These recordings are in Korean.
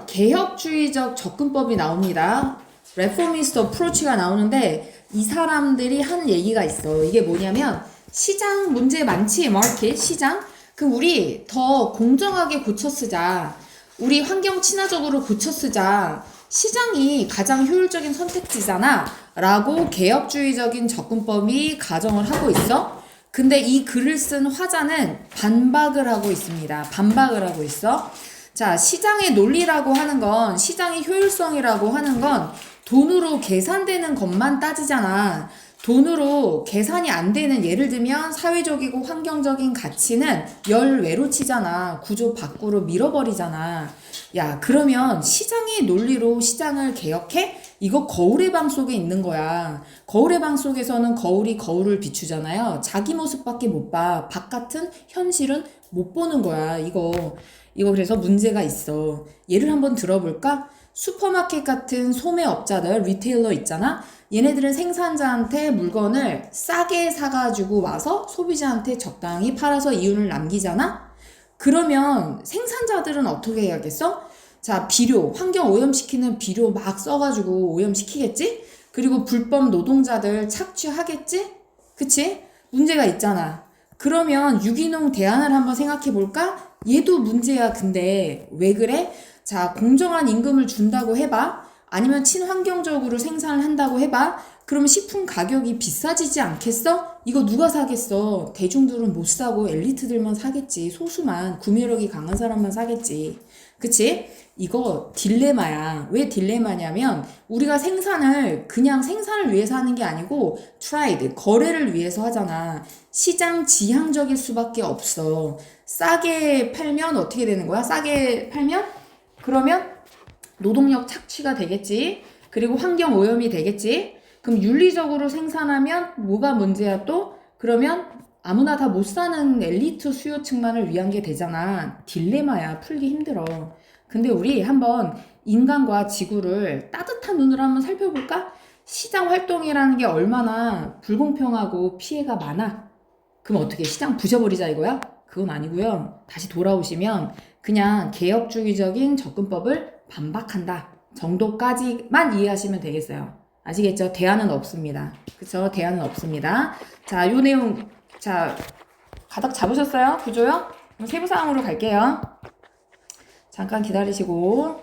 개혁주의적 접근법이 나옵니다. Reformist approach가 나오는데 이 사람들이 하는 얘기가 있어. 이게 뭐냐면 시장 문제 많지? 마켓 시장? 그럼 우리 더 공정하게 고쳐 쓰자. 우리 환경 친화적으로 고쳐 쓰자. 시장이 가장 효율적인 선택지잖아 라고 개혁주의적인 접근법이 가정을 하고 있어. 근데 이 글을 쓴 화자는 반박을 하고 있습니다. 반박을 하고 있어. 자, 시장의 논리라고 하는 건, 시장의 효율성이라고 하는 건 돈으로 계산되는 것만 따지잖아. 돈으로 계산이 안 되는, 예를 들면 사회적이고 환경적인 가치는 열외로 치잖아. 구조 밖으로 밀어버리잖아. 야, 그러면 시장의 논리로 시장을 개혁해? 이거 거울의 방 속에 있는 거야. 거울의 방 속에서는 거울이 거울을 비추잖아요. 자기 모습밖에 못 봐. 바깥은 현실은 못 보는 거야. 이거 그래서 문제가 있어. 예를 한번 들어볼까? 슈퍼마켓 같은 소매업자들, 리테일러 있잖아? 얘네들은 생산자한테 물건을 싸게 사가지고 와서 소비자한테 적당히 팔아서 이윤을 남기잖아? 그러면 생산자들은 어떻게 해야겠어? 자, 비료, 환경 오염시키는 비료 막 써가지고 오염시키겠지? 그리고 불법 노동자들 착취하겠지? 그치? 문제가 있잖아. 그러면 유기농 대안을 한번 생각해 볼까? 얘도 문제야. 근데 왜 그래? 자, 공정한 임금을 준다고 해봐. 아니면 친환경적으로 생산을 한다고 해봐. 그러면 식품 가격이 비싸지지 않겠어? 이거 누가 사겠어? 대중들은 못 사고 엘리트들만 사겠지. 소수만, 구매력이 강한 사람만 사겠지. 그치? 이거 딜레마야. 왜 딜레마냐면 우리가 생산을 그냥 생산을 위해서 하는 게 아니고 트레이드, 거래를 위해서 하잖아. 시장 지향적일 수밖에 없어. 싸게 팔면 어떻게 되는 거야? 싸게 팔면? 그러면 노동력 착취가 되겠지. 그리고 환경 오염이 되겠지. 그럼 윤리적으로 생산하면 뭐가 문제야 또? 그러면 아무나 다 못 사는 엘리트 수요층만을 위한 게 되잖아. 딜레마야. 풀기 힘들어. 근데 우리 한번 인간과 지구를 따뜻한 눈으로 한번 살펴볼까? 시장 활동이라는 게 얼마나 불공평하고 피해가 많아. 그럼 어떻게 시장 부셔버리자 이거야? 그건 아니고요. 다시 돌아오시면 그냥 개혁주의적인 접근법을 반박한다 정도까지만 이해하시면 되겠어요. 아시겠죠? 대안은 없습니다. 그쵸? 대안은 없습니다. 자, 요 내용, 자, 가닥 잡으셨어요? 구조요? 그럼 세부사항으로 갈게요. 잠깐 기다리시고.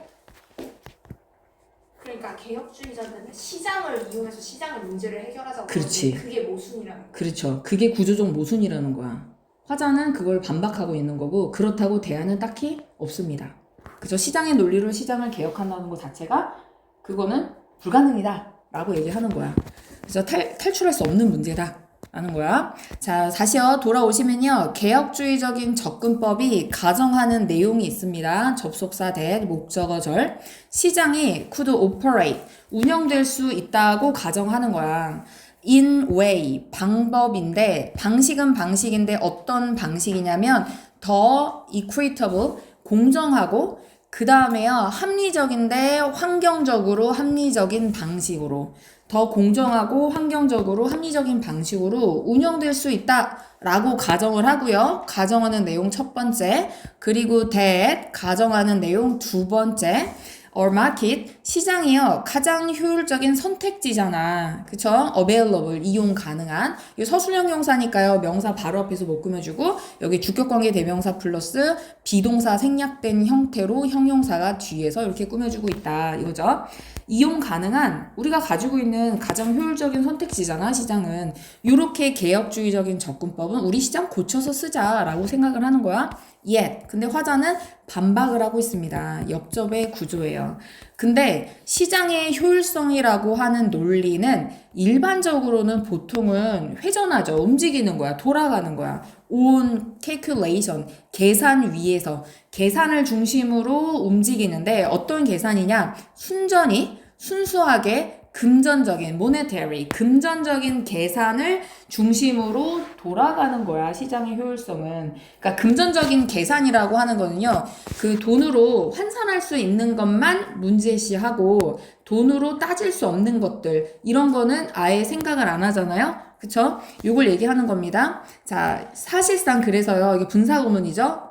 그러니까 개혁주의자들은 시장을 이용해서 시장의 문제를 해결하자고 그렇지. 하는데 그게 모순이라는 거야. 그렇죠. 그게 구조적 모순이라는 거야. 화자는 그걸 반박하고 있는 거고, 그렇다고 대안은 딱히 없습니다. 그죠? 시장의 논리로 시장을 개혁한다는 것 자체가 그거는 불가능이다 라고 얘기하는 거야. 그래서 탈출할 수 없는 문제다 라는 거야. 자, 다시요 돌아오시면요, 개혁주의적인 접근법이 가정하는 내용이 있습니다. 접속사 that, 목적어 절. 시장이 could operate, 운영될 수 있다고 가정하는 거야. in way, 방법인데, 방식은 방식인데 어떤 방식이냐면 더 equitable, 공정하고, 그 다음에요 합리적인데 환경적으로 합리적인 방식으로, 더 공정하고 환경적으로 합리적인 방식으로 운영될 수 있다라고 가정을 하고요. 가정하는 내용 첫 번째, 그리고 that 가정하는 내용 두 번째. or market, 시장이요 가장 효율적인 선택지잖아. 그쵸? available, 이용 가능한. 이 서술형 형사니까요 명사 바로 앞에서 못 꾸며주고 여기 주격관계 대명사 플러스 비동사 생략된 형태로 형용사가 뒤에서 이렇게 꾸며주고 있다 이거죠. 이용 가능한, 우리가 가지고 있는 가장 효율적인 선택지잖아 시장은. 이렇게 개혁주의적인 접근법은 우리 시장 고쳐서 쓰자라고 생각을 하는 거야. yet, 근데 화자는 반박을 하고 있습니다. 역접의 구조예요. 근데 시장의 효율성이라고 하는 논리는 일반적으로는 보통은 회전하죠. 움직이는 거야. 돌아가는 거야. on calculation, 계산 위에서 계산을 중심으로 움직이는데 어떤 계산이냐? 순수하게 금전적인 monetary, 금전적인 계산을 중심으로 돌아가는 거야 시장의 효율성은. 그러니까 금전적인 계산이라고 하는 거는요, 그 돈으로 환산할 수 있는 것만 문제시하고 돈으로 따질 수 없는 것들, 이런 거는 아예 생각을 안 하잖아요. 그쵸? 요걸 얘기하는 겁니다. 자, 사실상 그래서요, 이게 분사구문이죠.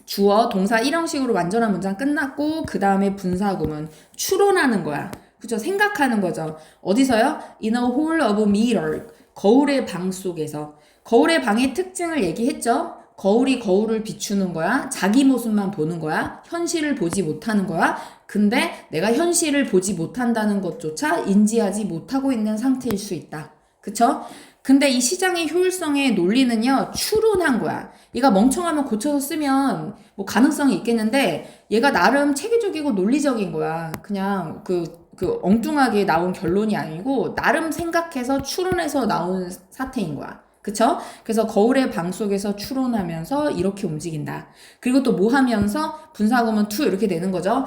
주어, 동사, 일형식으로 완전한 문장 끝났고 그 다음에 분사구문 추론하는 거야. 그죠? 생각하는 거죠. 어디서요? In a hole of mirror. 거울의 방 속에서. 거울의 방의 특징을 얘기했죠? 거울이 거울을 비추는 거야. 자기 모습만 보는 거야. 현실을 보지 못하는 거야. 근데 내가 현실을 보지 못한다는 것조차 인지하지 못하고 있는 상태일 수 있다. 그쵸? 근데 이 시장의 효율성의 논리는요, 추론한 거야. 얘가 멍청하면 고쳐서 쓰면 뭐 가능성이 있겠는데, 얘가 나름 체계적이고 논리적인 거야. 그냥 그 엉뚱하게 나온 결론이 아니고, 나름 생각해서 추론해서 나온 사태인 거야. 그쵸? 그래서 거울의 방 속에서 추론하면서 이렇게 움직인다. 그리고 또 뭐 하면서 분사구문 to 이렇게 되는 거죠.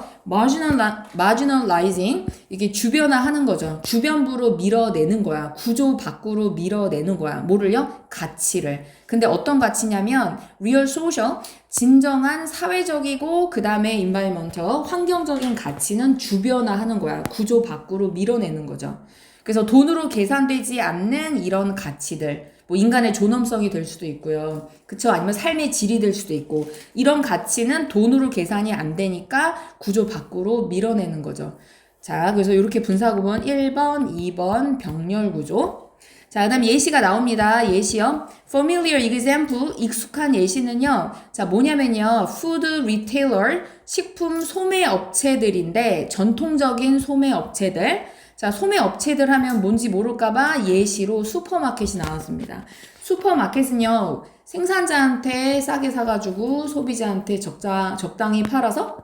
marginalizing 이게 주변화하는 거죠. 주변부로 밀어내는 거야. 구조 밖으로 밀어내는 거야. 뭐를요? 가치를. 근데 어떤 가치냐면 real social 진정한 사회적이고 그 다음에 environmental 환경적인 가치는 주변화하는 거야. 구조 밖으로 밀어내는 거죠. 그래서 돈으로 계산되지 않는 이런 가치들 뭐 인간의 존엄성이 될 수도 있고요. 그쵸? 아니면 삶의 질이 될 수도 있고 이런 가치는 돈으로 계산이 안 되니까 구조 밖으로 밀어내는 거죠. 자, 그래서 이렇게 분사구문 1번, 2번 병렬 구조. 자, 그 다음 예시가 나옵니다. 예시요. Familiar example, 익숙한 예시는요. 자, 뭐냐면요. Food retailer, 식품 소매 업체들인데 전통적인 소매 업체들. 자, 소매 업체들 하면 뭔지 모를까봐 예시로 슈퍼마켓이 나왔습니다. 슈퍼마켓은요, 생산자한테 싸게 사가지고 소비자한테 적당히 팔아서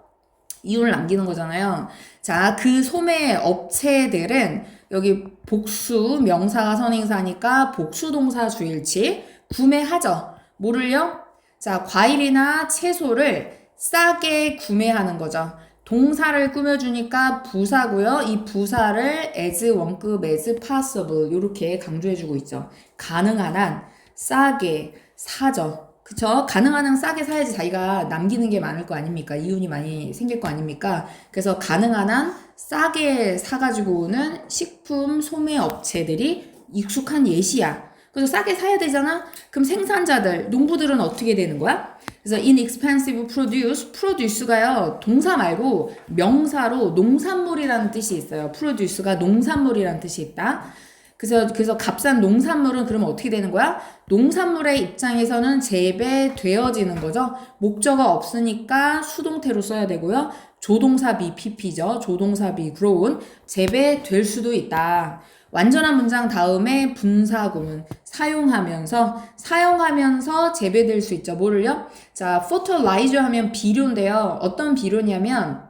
이윤을 남기는 거잖아요. 자, 그 소매 업체들은 여기 복수, 명사가 선행사니까 복수동사 주일치 구매하죠. 뭐를요? 자, 과일이나 채소를 싸게 구매하는 거죠. 동사를 꾸며주니까 부사고요. 이 부사를 as 원급 as possible 이렇게 강조해주고 있죠. 가능한 한 싸게 사죠. 그쵸? 가능한 한 싸게 사야지 자기가 남기는 게 많을 거 아닙니까? 이윤이 많이 생길 거 아닙니까? 그래서 가능한 한 싸게 사가지고 오는 식품 소매 업체들이 익숙한 예시야. 그래서 싸게 사야 되잖아? 그럼 생산자들, 농부들은 어떻게 되는 거야? 그래서 inexpensive produce가요, 동사 말고 명사로 농산물이라는 뜻이 있어요. produce가 농산물이라는 뜻이 있다. 그래서 값싼 농산물은 그러면 어떻게 되는 거야? 농산물의 입장에서는 재배되어지는 거죠. 목적어 없으니까 수동태로 써야 되고요. 조동사비 pp죠. 조동사비 grown 재배될 수도 있다. 완전한 문장 다음에 분사구문 사용하면서 재배될 수 있죠. 뭐를요? 자, fertilizer 하면 비료인데요. 어떤 비료냐면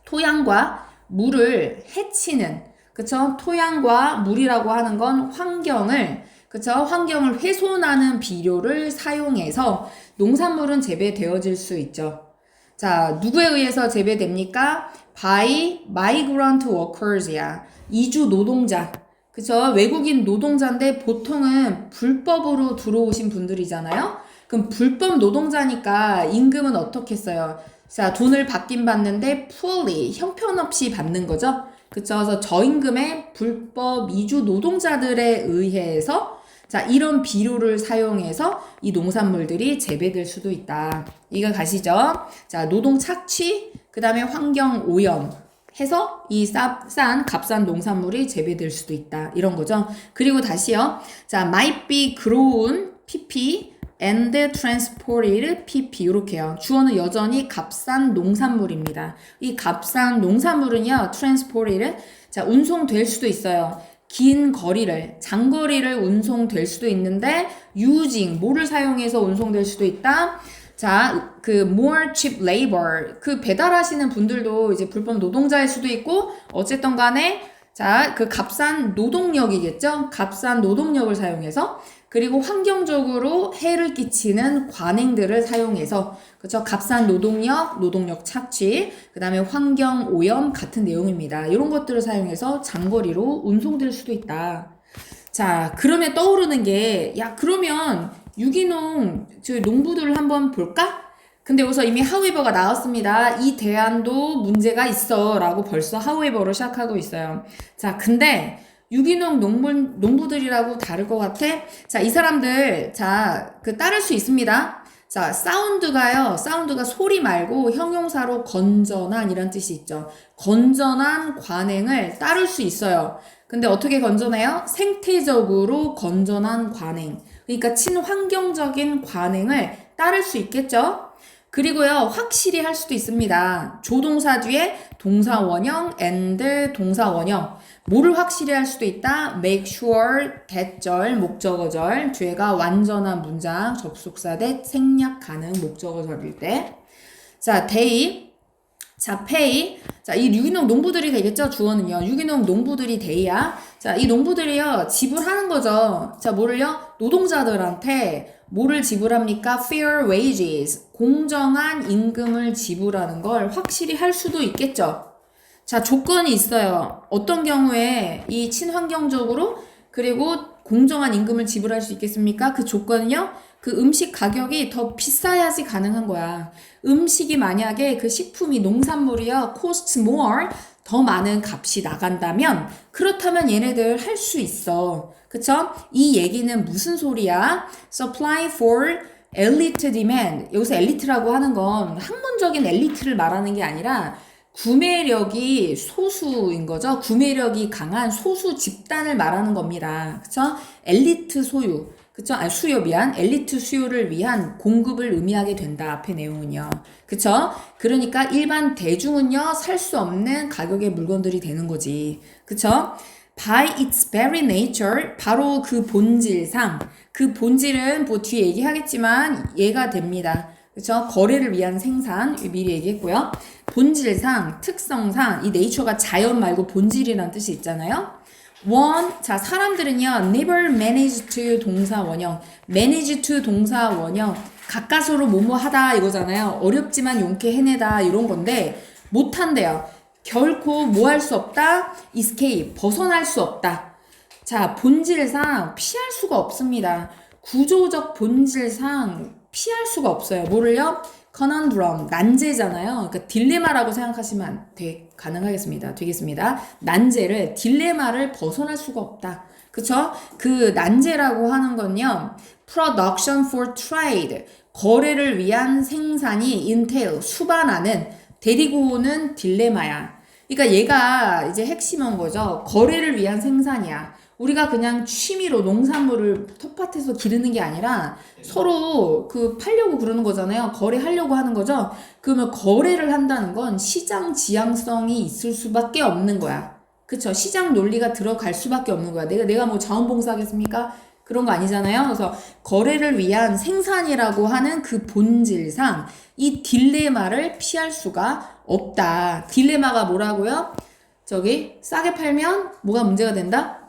토양과 물을 해치는 그쵸? 토양과 물이라고 하는 건 환경을 그쵸? 환경을 훼손하는 비료를 사용해서 농산물은 재배되어질 수 있죠. 자, 누구에 의해서 재배됩니까? by migrant workers야. 이주 노동자. 그쵸? 외국인 노동자인데 보통은 불법으로 들어오신 분들이잖아요? 그럼 불법 노동자니까 임금은 어떻게 써요? 자, 돈을 받긴 받는데 poorly, 형편없이 받는 거죠? 그쵸? 그래서 저임금의 불법 이주 노동자들에 의해서 자, 이런 비료를 사용해서 이 농산물들이 재배될 수도 있다. 이거 가시죠? 자, 노동 착취, 그 다음에 환경 오염. 해서 이 싼 값싼 농산물이 재배될 수도 있다. 이런 거죠. 그리고 다시요. 자, might be grown pp and transported pp 이렇게요. 주어는 여전히 값싼 농산물입니다. 이 값싼 농산물은요. transported 자, 운송될 수도 있어요. 긴 거리를 장거리를 운송될 수도 있는데 using 뭐를 사용해서 운송될 수도 있다. 자, 그 more cheap labor 그 배달하시는 분들도 이제 불법 노동자일 수도 있고 어쨌든 간에 자, 그 값싼 노동력이겠죠? 값싼 노동력을 사용해서 그리고 환경적으로 해를 끼치는 관행들을 사용해서 그렇죠? 값싼 노동력 착취, 그 다음에 환경 오염 같은 내용입니다. 이런 것들을 사용해서 장거리로 운송될 수도 있다. 자, 그러면 떠오르는 게 야, 그러면 유기농 저희 농부들을 한번 볼까? 근데 여기서 이미 however가 나왔습니다. 이 대안도 문제가 있어 라고 벌써 however로 시작하고 있어요. 자, 근데 유기농 농부들이라고 다를 것 같아? 자, 이 사람들 자, 그 따를 수 있습니다. 자, 사운드가 소리 말고 형용사로 건전한 이런 뜻이 있죠. 건전한 관행을 따를 수 있어요. 근데 어떻게 건전해요? 생태적으로 건전한 관행. 그러니까 친환경적인 관행을 따를 수 있겠죠? 그리고요, 확실히 할 수도 있습니다. 조동사 뒤에 동사 원형, and 동사 원형. 뭐를 확실히 할 수도 있다? make sure, 대절, 목적어절, 뒤에가 완전한 문장, 접속사 대 생략 가능 목적어절일 때. 자, they. 자, pay. 자, 이 유기농 농부들이 되겠죠? 주어는요. 유기농 농부들이 돼야. 자, 이 농부들이요. 지불하는 거죠. 자, 뭐를요? 노동자들한테 뭐를 지불합니까? fair wages. 공정한 임금을 지불하는 걸 확실히 할 수도 있겠죠. 자, 조건이 있어요. 어떤 경우에 이 친환경적으로 그리고 공정한 임금을 지불할 수 있겠습니까? 그 조건은요. 그 음식 가격이 더 비싸야지 가능한 거야. 음식이 만약에 그 식품이 농산물이요. cost more 더 많은 값이 나간다면 그렇다면 얘네들 할 수 있어. 그쵸? 이 얘기는 무슨 소리야? supply for elite demand. 여기서 엘리트라고 하는 건 학문적인 엘리트를 말하는 게 아니라 구매력이 소수인 거죠. 구매력이 강한 소수 집단을 말하는 겁니다. 그쵸? 엘리트 소유. 그쵸? 엘리트 수요를 위한 공급을 의미하게 된다. 앞에 내용은요. 그쵸? 그러니까 일반 대중은요, 살 수 없는 가격의 물건들이 되는 거지. 그쵸? By its very nature, 바로 그 본질상, 그 본질은 뭐 뒤에 얘기하겠지만 얘가 됩니다. 그쵸? 거래를 위한 생산, 미리 얘기했고요. 본질상, 특성상, 이 nature가 자연 말고 본질이라는 뜻이 있잖아요. 자, 사람들은요, never manage to 동사 원형, manage to 동사 원형, 가까스로 뭐뭐 하다 이거잖아요. 어렵지만 용케 해내다 이런 건데, 못한대요. 결코 뭐 할 수 없다? escape, 벗어날 수 없다. 자, 본질상 피할 수가 없습니다. 구조적 본질상 피할 수가 없어요. 뭐를요? conundrum, 난제잖아요. 그러니까 딜레마라고 생각하시면 되겠습니다. 난제를, 딜레마를 벗어날 수가 없다. 그쵸? 그 난제라고 하는 건요, production for trade, 거래를 위한 생산이 entail, 수반하는, 데리고 오는 딜레마야. 그러니까 얘가 이제 핵심인 거죠. 거래를 위한 생산이야. 우리가 그냥 취미로 농산물을 텃밭에서 기르는 게 아니라 서로 그 팔려고 그러는 거잖아요. 거래하려고 하는 거죠. 그러면 거래를 한다는 건 시장 지향성이 있을 수밖에 없는 거야. 그쵸? 시장 논리가 들어갈 수밖에 없는 거야. 내가 뭐 자원봉사 하겠습니까? 그런 거 아니잖아요. 그래서 거래를 위한 생산이라고 하는 그 본질상 이 딜레마를 피할 수가 없다. 딜레마가 뭐라고요? 싸게 팔면 뭐가 문제가 된다?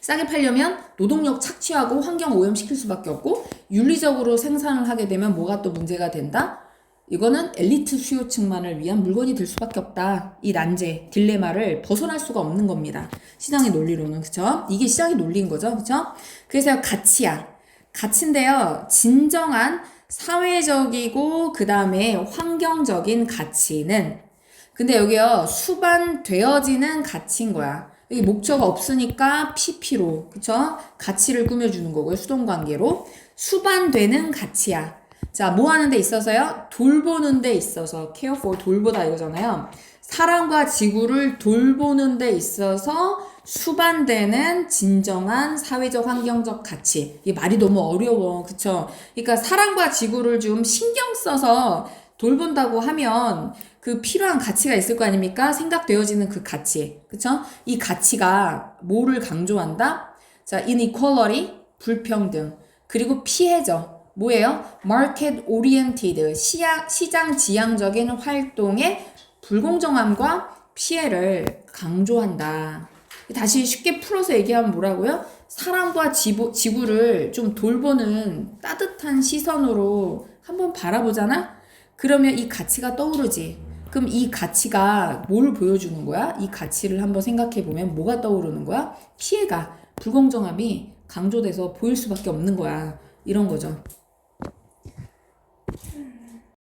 싸게 팔려면 노동력 착취하고 환경 오염시킬 수밖에 없고 윤리적으로 생산을 하게 되면 뭐가 또 문제가 된다? 이거는 엘리트 수요층만을 위한 물건이 될 수밖에 없다. 이 난제, 딜레마를 벗어날 수가 없는 겁니다. 시장의 논리로는. 그쵸? 이게 시장의 논리인 거죠. 그쵸? 그래서 가치야. 가치인데요. 진정한 사회적이고 그 다음에 환경적인 가치는 근데 여기요. 수반되어지는 가치인 거야. 여기 목적 없으니까 PP로, 그쵸? 가치를 꾸며주는 거고요. 수동관계로. 수반되는 가치야. 자, 뭐 하는 데 있어서요? 돌보는 데 있어서. care for, 돌보다 이거잖아요. 사람과 지구를 돌보는 데 있어서 수반되는 진정한 사회적 환경적 가치. 이게 말이 너무 어려워. 그쵸? 그러니까 사람과 지구를 좀 신경 써서 돌본다고 하면 그 필요한 가치가 있을 거 아닙니까? 생각되어지는 그 가치. 그쵸? 이 가치가 뭐를 강조한다? 자, inequality, 불평등. 그리고 피해죠. 뭐예요? market oriented, 시장 지향적인 활동의 불공정함과 피해를 강조한다. 다시 쉽게 풀어서 얘기하면 뭐라고요? 사람과 지구를 좀 돌보는 따뜻한 시선으로 한번 바라보잖아? 그러면 이 가치가 떠오르지. 그럼 이 가치가 뭘 보여주는 거야? 이 가치를 한번 생각해 보면 뭐가 떠오르는 거야? 피해가, 불공정함이 강조돼서 보일 수밖에 없는 거야. 이런 거죠.